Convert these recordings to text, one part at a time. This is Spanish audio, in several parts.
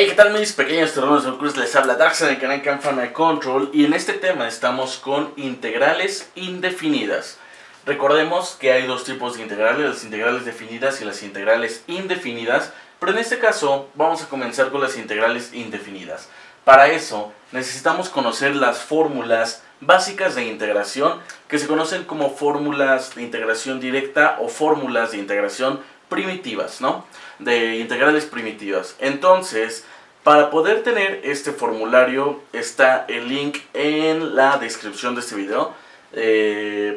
Hey, ¿qué tal mis pequeños terrenos de Cruz? Les habla Darkseid del canal Canfana Control y en este tema estamos con integrales indefinidas. Recordemos que hay dos tipos de integrales, las integrales definidas y las integrales indefinidas, pero en este caso vamos a comenzar con las integrales indefinidas. Para eso necesitamos conocer las fórmulas básicas de integración que se conocen como fórmulas de integración directa o fórmulas de integración primitivas, ¿no? De integrales primitivas. Entonces, para poder tener este formulario está el link en la descripción de este video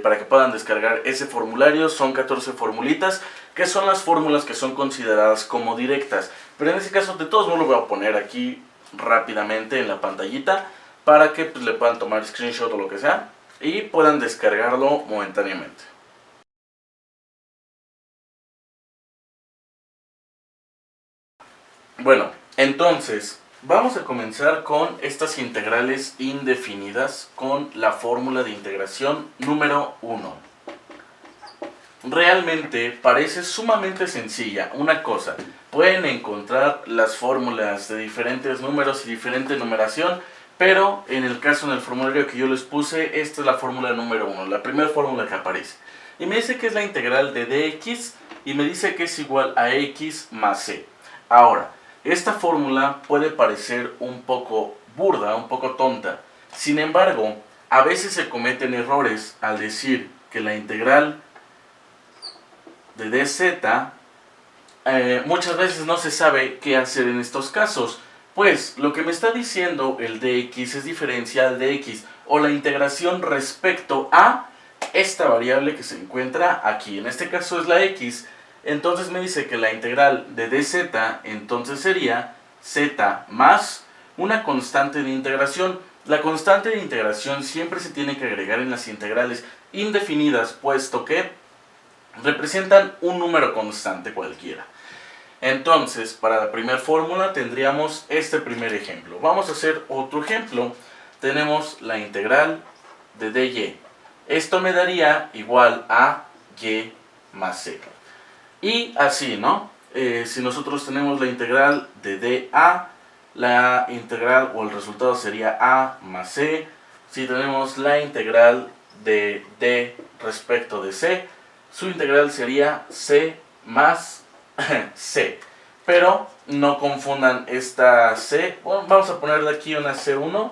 para que puedan descargar ese formulario. Son 14 formulitas que son las fórmulas que son consideradas como directas, pero en este caso de todos modos lo voy a poner aquí rápidamente en la pantallita para que pues, le puedan tomar screenshot o lo que sea y puedan descargarlo momentáneamente. Bueno, entonces vamos a comenzar con estas integrales indefinidas con la fórmula de integración número 1. Realmente parece sumamente sencilla. Una cosa, pueden encontrar las fórmulas de diferentes números y diferente numeración, pero en el caso del formulario que yo les puse, esta es la fórmula número 1, la primera fórmula que aparece. Y me dice que es la integral de dx y me dice que es igual a x más c. Ahora, esta fórmula puede parecer un poco burda, un poco tonta. Sin embargo, a veces se cometen errores al decir que la integral de dz, muchas veces no se sabe qué hacer en estos casos. Pues lo que me está diciendo el dx es diferencial de x o la integración respecto a esta variable que se encuentra aquí. En este caso es la x. Entonces me dice que la integral de dz entonces sería z más una constante de integración. La constante de integración siempre se tiene que agregar en las integrales indefinidas, puesto que representan un número constante cualquiera. Entonces, para la primera fórmula tendríamos este primer ejemplo. Vamos a hacer otro ejemplo. Tenemos la integral de dy. Esto me daría igual a y más c. Y así, ¿no? Si nosotros tenemos la integral de dA, la integral o el resultado sería a más c. Si tenemos la integral de d respecto de c, su integral sería c más c. Pero no confundan esta c. Bueno, vamos a ponerle aquí una c1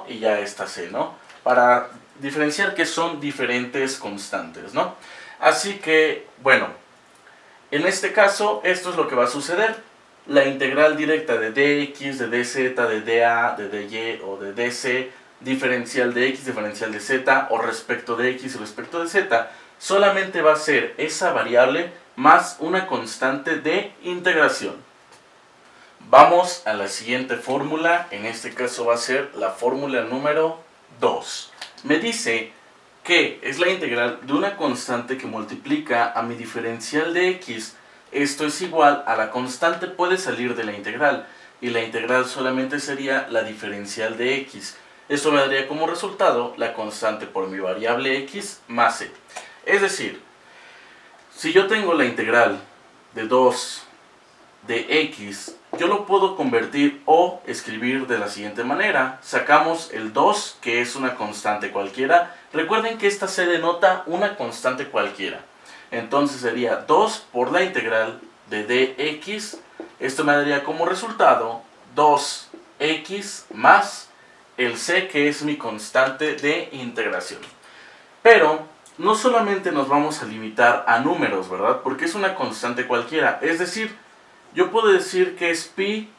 y ya esta c, ¿no? Para diferenciar que son diferentes constantes, ¿no? Así que, bueno, en este caso esto es lo que va a suceder. La integral directa de dx, de dz, de dA, de dy o de dc, diferencial de x, diferencial de z o respecto de x y respecto de z, solamente va a ser esa variable más una constante de integración. Vamos a la siguiente fórmula. En este caso va a ser la fórmula número 2. Me dice que es la integral de una constante que multiplica a mi diferencial de x. Esto es igual a la constante puede salir de la integral y la integral solamente sería la diferencial de x. Esto me daría como resultado la constante por mi variable x más c. Es decir, si yo tengo la integral de 2 de x, yo lo puedo convertir o escribir de la siguiente manera. Sacamos el 2, que es una constante cualquiera. Recuerden que esta se denota una constante cualquiera. Entonces sería 2 por la integral de dx. Esto me daría como resultado 2x más el c, que es mi constante de integración. Pero no solamente nos vamos a limitar a números, ¿verdad? Porque es una constante cualquiera. Es decir, yo puedo decir que es pi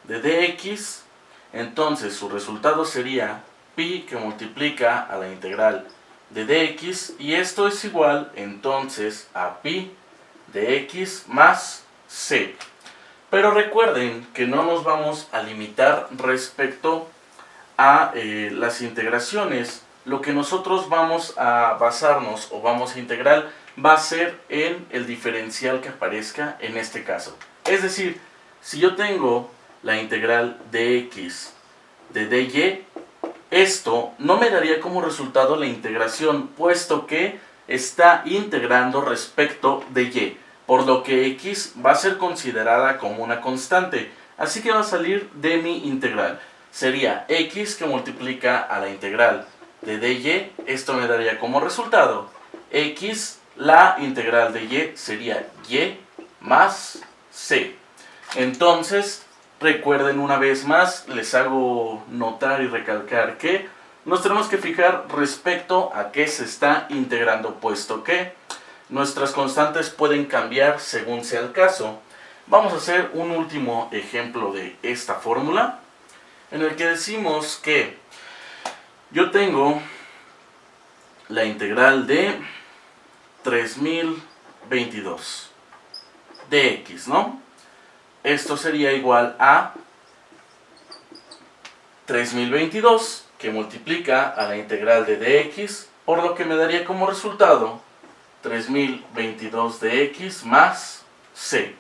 de dx, entonces su resultado sería pi que multiplica a la integral de dx, y esto es igual entonces a pi de x más c. Pero recuerden que no nos vamos a limitar respecto a las integraciones. Lo que nosotros vamos a basarnos o vamos a integrar va a ser en el diferencial que aparezca en este caso. Es decir, si yo tengo la integral de x de dy, esto no me daría como resultado la integración, puesto que está integrando respecto de y. por lo que x va a ser considerada como una constante. Así que va a salir de mi integral. Sería x que multiplica a la integral de dy. Esto me daría como resultado x, la integral de y sería y más c. Entonces, recuerden una vez más, les hago notar y recalcar que nos tenemos que fijar respecto a qué se está integrando, puesto que nuestras constantes pueden cambiar según sea el caso. Vamos a hacer un último ejemplo de esta fórmula, en el que decimos que yo tengo la integral de 3022 de x, ¿no? Esto sería igual a 3022 que multiplica a la integral de dx, por lo que me daría como resultado 3022 de x más c.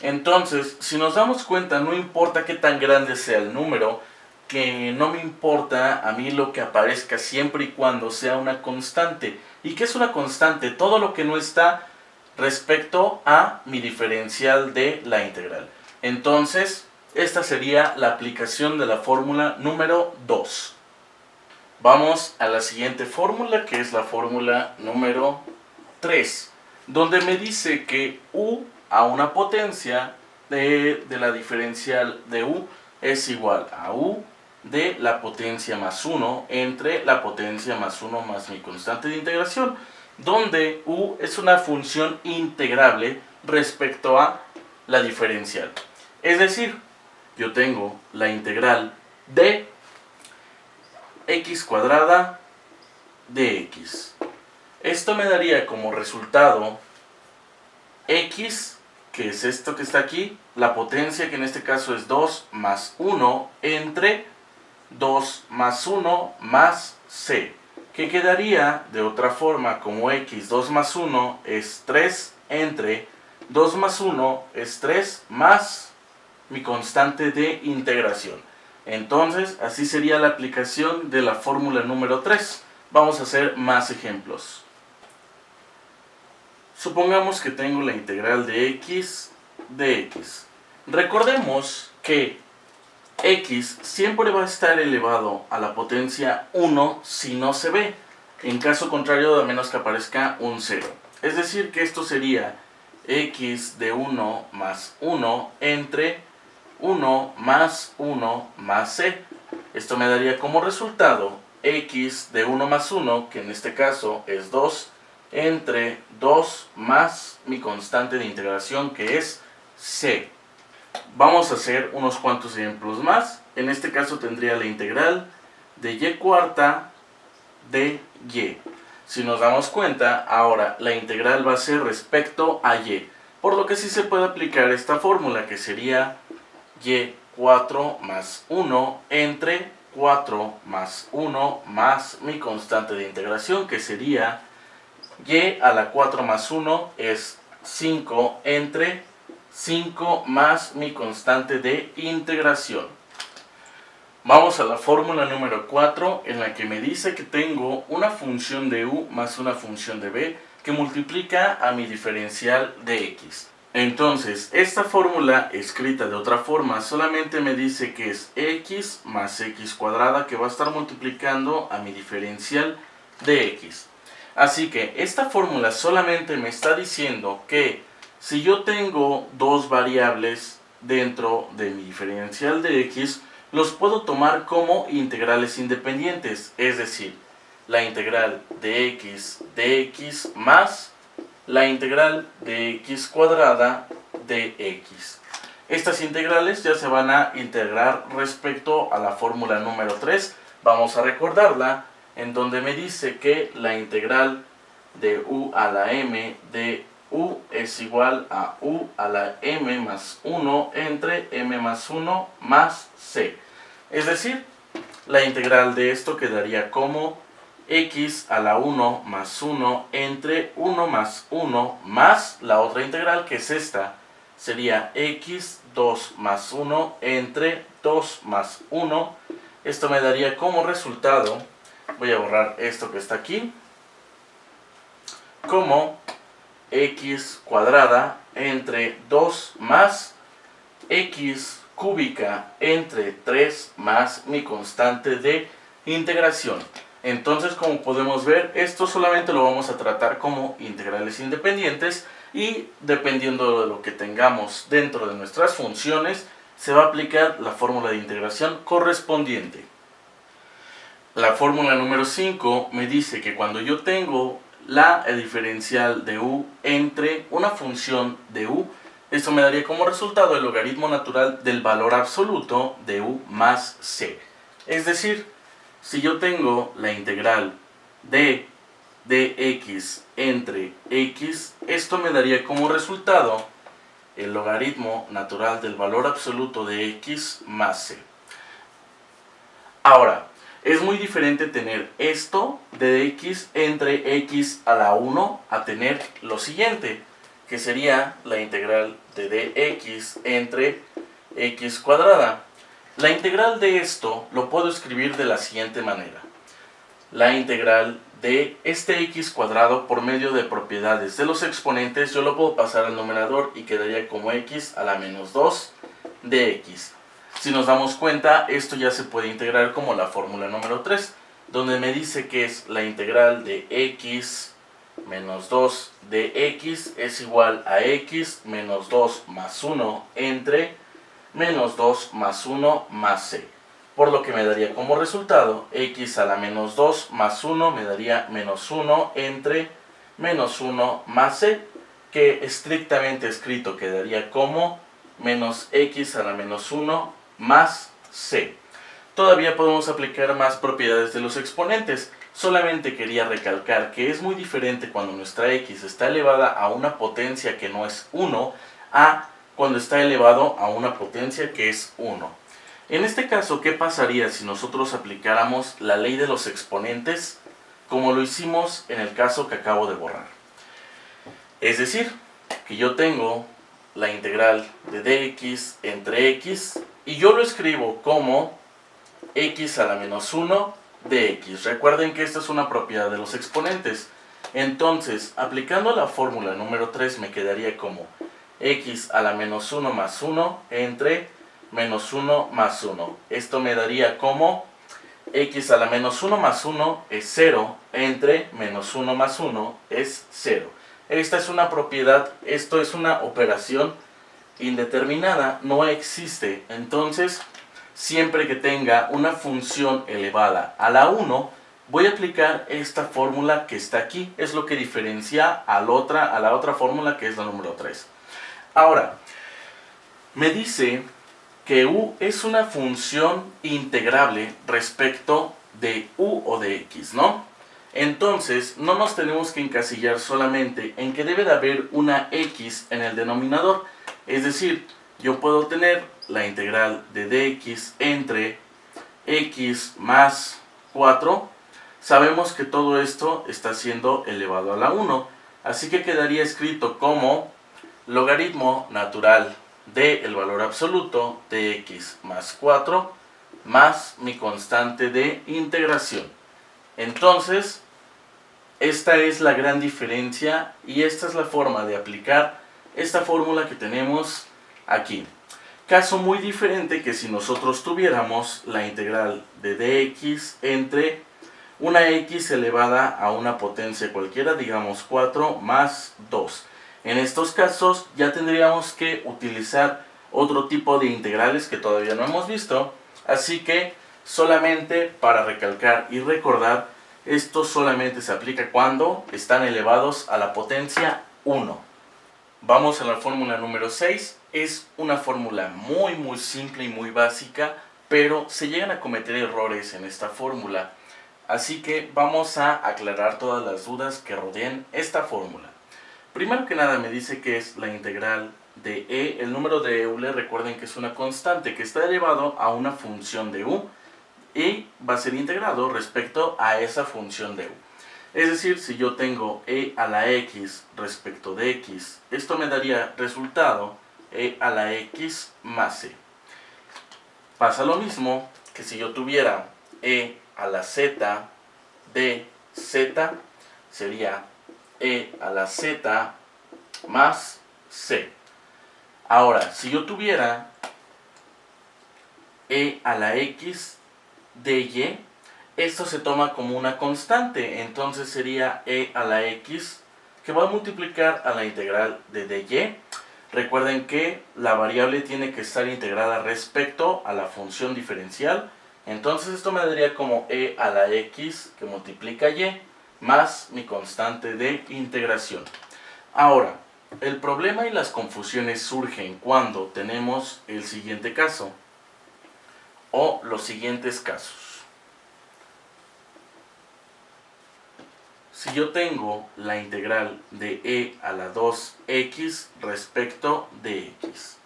Entonces, si nos damos cuenta, no importa qué tan grande sea el número, que no me importa a mí lo que aparezca siempre y cuando sea una constante. ¿Y qué es una constante? Todo lo que no está respecto a mi diferencial de la integral. Entonces, esta sería la aplicación de la fórmula número 2. Vamos a la siguiente fórmula, que es la fórmula número 3, donde me dice que u a una potencia de la diferencial de u es igual a u de la potencia más 1 entre la potencia más 1 más mi constante de integración, donde u es una función integrable respecto a la diferencial. Es decir, yo tengo la integral de x cuadrada de x. Esto me daría como resultado x, que es esto que está aquí, la potencia, que en este caso es 2 más 1 entre 2 más 1 más c, que quedaría de otra forma como x, 2 más 1 es 3 entre 2 más 1 es 3 más mi constante de integración. Entonces, así sería la aplicación de la fórmula número 3. Vamos a hacer más ejemplos. Supongamos que tengo la integral de x de x. Recordemos que x siempre va a estar elevado a la potencia 1 si no se ve. En caso contrario, a menos que aparezca un 0. Es decir, que esto sería x de 1 más 1 entre 1 más 1 más c. Esto me daría como resultado x de 1 más 1, que en este caso es 2, entre 2 más mi constante de integración, que es c. Vamos a hacer unos cuantos ejemplos más. En este caso tendría la integral de y cuarta de y. Si nos damos cuenta, ahora la integral va a ser respecto a y, por lo que sí se puede aplicar esta fórmula, que sería y4 más 1 entre 4 más 1 más mi constante de integración, que sería y a la 4 más 1 es 5 entre 5 más mi constante de integración. Vamos a la fórmula número 4, en la que me dice que tengo una función de u más una función de b que multiplica a mi diferencial de x. Entonces, esta fórmula escrita de otra forma solamente me dice que es x más x cuadrada, que va a estar multiplicando a mi diferencial de x. Así que esta fórmula solamente me está diciendo que si yo tengo dos variables dentro de mi diferencial de x, los puedo tomar como integrales independientes, es decir, la integral de x más la integral de x cuadrada de x. Estas integrales ya se van a integrar respecto a la fórmula número 3. Vamos a recordarla, en donde me dice que la integral de u a la m de u es igual a u a la m más 1 entre m más 1 más c. Es decir, la integral de esto quedaría como x a la 1 más 1 entre 1 más 1 más la otra integral, que es esta, sería x 2 más 1 entre 2 más 1. Esto me daría como resultado, voy a borrar esto que está aquí, como x cuadrada entre 2 más x cúbica entre 3 más mi constante de integración. Entonces, como podemos ver, esto solamente lo vamos a tratar como integrales independientes y dependiendo de lo que tengamos dentro de nuestras funciones, se va a aplicar la fórmula de integración correspondiente. La fórmula número 5 me dice que cuando yo tengo la diferencial de u entre una función de u, esto me daría como resultado el logaritmo natural del valor absoluto de u más c. Es decir, si yo tengo la integral de dx entre x, esto me daría como resultado el logaritmo natural del valor absoluto de x más c. Ahora, es muy diferente tener esto de dx entre x a la 1 a tener lo siguiente, que sería la integral de dx entre x cuadrada. La integral de esto lo puedo escribir de la siguiente manera. La integral de este x cuadrado por medio de propiedades de los exponentes, yo lo puedo pasar al numerador y quedaría como x a la menos 2 de x. Si nos damos cuenta, esto ya se puede integrar como la fórmula número 3, donde me dice que es la integral de x menos 2 de x es igual a x menos 2 más 1 entre menos 2 más 1 más c. Por lo que me daría como resultado x a la menos 2 más 1 me daría menos 1 entre menos 1 más c, que estrictamente escrito quedaría como menos x a la menos 1 más c. Todavía podemos aplicar más propiedades de los exponentes. Solamente quería recalcar que es muy diferente cuando nuestra x está elevada a una potencia que no es 1 a cuando está elevado a una potencia que es 1. En este caso, ¿qué pasaría si nosotros aplicáramos la ley de los exponentes como lo hicimos en el caso que acabo de borrar? Es decir, que yo tengo la integral de dx entre x y yo lo escribo como x a la menos 1 de x. Recuerden que esta es una propiedad de los exponentes. Entonces, aplicando la fórmula número 3 me quedaría como x a la menos 1 más 1 entre menos 1 más 1. Esto me daría como x a la menos 1 más 1 es 0 entre menos 1 más 1 es 0. Esta es una propiedad, esto es una operación indeterminada, no existe. Entonces, siempre que tenga una función elevada a la 1, voy a aplicar esta fórmula que está aquí. Es lo que diferencia a la otra fórmula, que es la número 3. Ahora, me dice que u es una función integrable respecto de u o de x, ¿no? Entonces, no nos tenemos que encasillar solamente en que debe de haber una x en el denominador. Es decir, yo puedo tener la integral de dx entre x más 4. Sabemos que todo esto está siendo elevado a la 1. Así que quedaría escrito como logaritmo natural del valor absoluto de x más 4 más mi constante de integración. Entonces, esta es la gran diferencia y esta es la forma de aplicar esta fórmula que tenemos aquí. Caso muy diferente que si nosotros tuviéramos la integral de dx entre una x elevada a una potencia cualquiera, digamos 4 más 2. En estos casos ya tendríamos que utilizar otro tipo de integrales que todavía no hemos visto, así que solamente para recalcar y recordar, esto solamente se aplica cuando están elevados a la potencia 1. Vamos a la fórmula número 6. Es una fórmula muy simple y muy básica, pero se llegan a cometer errores en esta fórmula. Así que vamos a aclarar todas las dudas que rodeen esta fórmula. Primero que nada me dice que es la integral de e. El número de Euler, recuerden que es una constante que está elevado a una función de u y va a ser integrado respecto a esa función de u. Es decir, si yo tengo e a la x respecto de x, esto me daría resultado e a la x más c. Pasa lo mismo que si yo tuviera e a la z de z, sería e a la z más c. Ahora, si yo tuviera e a la x de y, esto se toma como una constante, entonces sería e a la x que va a multiplicar a la integral de dy. Recuerden que la variable tiene que estar integrada respecto a la función diferencial, entonces esto me daría como e a la x que multiplica y más mi constante de integración. Ahora, el problema y las confusiones surgen cuando tenemos el siguiente caso o los siguientes casos. Si yo tengo la integral de e a la 2x respecto de x,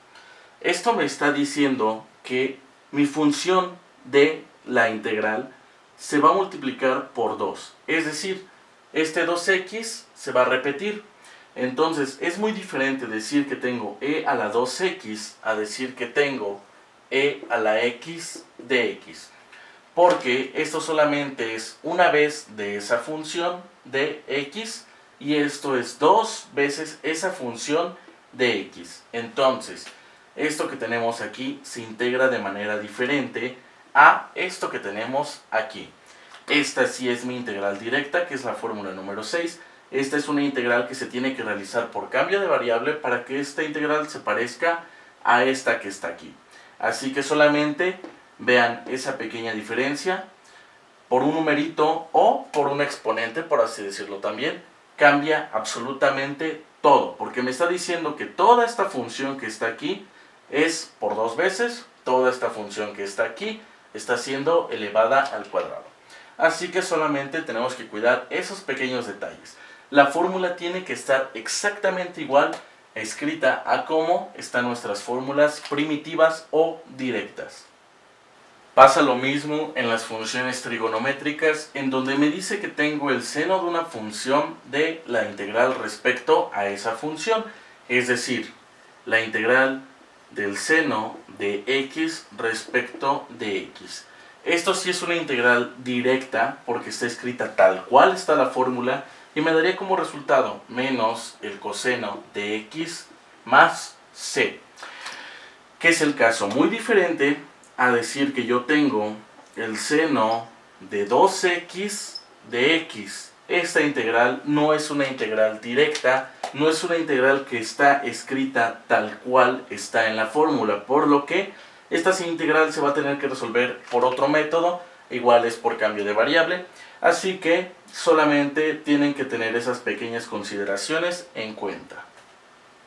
esto me está diciendo que mi función de la integral se va a multiplicar por 2. Es decir, este 2x se va a repetir. Entonces, es muy diferente decir que tengo e a la 2x a decir que tengo e a la x de x. Porque esto solamente es una vez de esa función de x y esto es dos veces esa función de x. Entonces, esto que tenemos aquí se integra de manera diferente a esto que tenemos aquí. Esta sí es mi integral directa, que es la fórmula número 6. Esta es una integral que se tiene que realizar por cambio de variable para que esta integral se parezca a esta que está aquí. Así que solamente vean esa pequeña diferencia por un numerito o por un exponente, por así decirlo también, cambia absolutamente todo, porque me está diciendo que toda esta función que está aquí es por dos veces, toda esta función que está aquí está siendo elevada al cuadrado. Así que solamente tenemos que cuidar esos pequeños detalles. La fórmula tiene que estar exactamente igual escrita a cómo están nuestras fórmulas primitivas o directas. Pasa lo mismo en las funciones trigonométricas, en donde me dice que tengo el seno de una función de la integral respecto a esa función, es decir, la integral del seno de x respecto de x. Esto sí es una integral directa porque está escrita tal cual está la fórmula y me daría como resultado menos el coseno de x más c, que es el caso muy diferente a decir que yo tengo el seno de 2x de x. Esta integral no es una integral directa, no es una integral que está escrita tal cual está en la fórmula, por lo que esta integral se va a tener que resolver por otro método, igual es por cambio de variable, así que solamente tienen que tener esas pequeñas consideraciones en cuenta.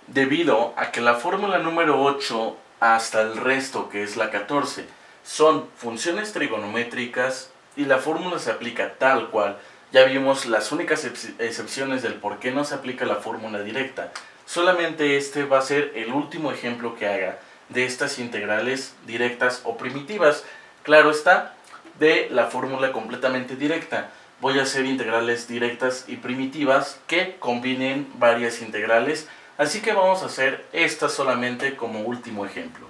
Debido a que la fórmula número 8 hasta el resto, que es la 14, son funciones trigonométricas y la fórmula se aplica tal cual. Ya vimos las únicas excepciones del por qué no se aplica la fórmula directa. Solamente este va a ser el último ejemplo que haga de estas integrales directas o primitivas. Claro está, de la fórmula completamente directa. Voy a hacer integrales directas y primitivas que combinen varias integrales. Así que vamos a hacer esta solamente como último ejemplo.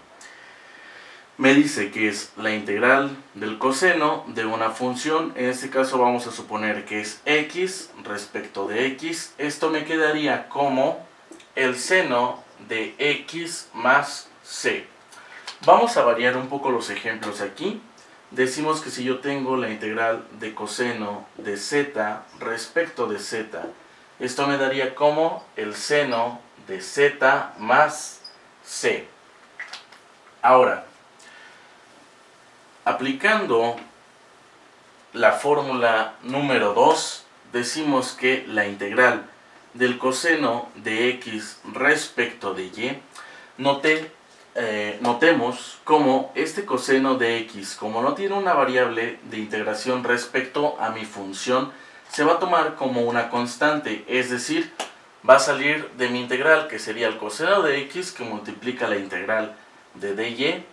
Me dice que es la integral del coseno de una función. En este caso vamos a suponer que es x respecto de x. Esto me quedaría como el seno de x más c. Vamos a variar un poco los ejemplos aquí. Decimos que si yo tengo la integral de coseno de z respecto de z, esto me daría como el seno de z más c. Ahora, aplicando la fórmula número 2, decimos que la integral del coseno de x respecto de y, notemos como este coseno de x, como no tiene una variable de integración respecto a mi función, se va a tomar como una constante, es decir, va a salir de mi integral, que sería el coseno de x que multiplica la integral de dy,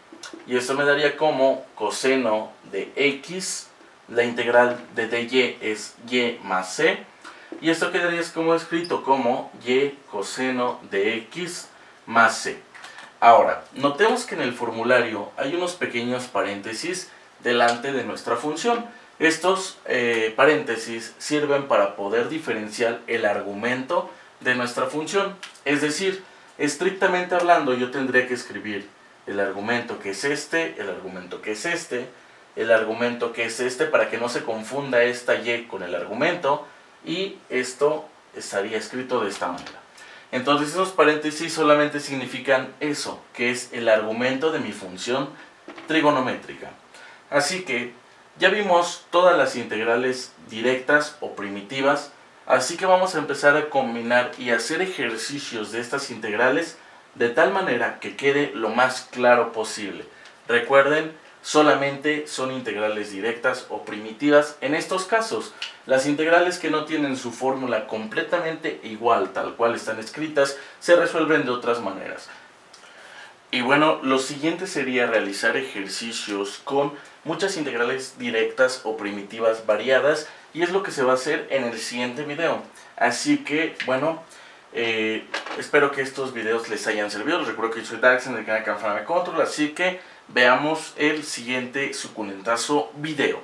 y esto me daría como coseno de x, la integral de dy es y más c, y esto quedaría como escrito como y coseno de x más c. Ahora, notemos que en el formulario hay unos pequeños paréntesis delante de nuestra función. Estos paréntesis sirven para poder diferenciar el argumento de nuestra función. Es decir, Estrictamente hablando, yo tendría que escribir el argumento que es este, el argumento que es este, el argumento que es este, para que no se confunda esta y con el argumento, y esto estaría escrito de esta manera. Entonces esos paréntesis solamente significan eso, que es el argumento de mi función trigonométrica. Así que ya vimos todas las integrales directas o primitivas, así que vamos a empezar a combinar y hacer ejercicios de estas integrales de tal manera que quede lo más claro posible. Recuerden, solamente son integrales directas o primitivas. En estos casos, las integrales que no tienen su fórmula completamente igual, tal cual están escritas, se resuelven de otras maneras. Y bueno, lo siguiente sería realizar ejercicios con muchas integrales directas o primitivas variadas, y es lo que se va a hacer en el siguiente video. Así que, bueno, espero que estos videos les hayan servido. Les recuerdo que yo soy Dax en el canal Canframe Control, así que veamos el siguiente suculentazo video.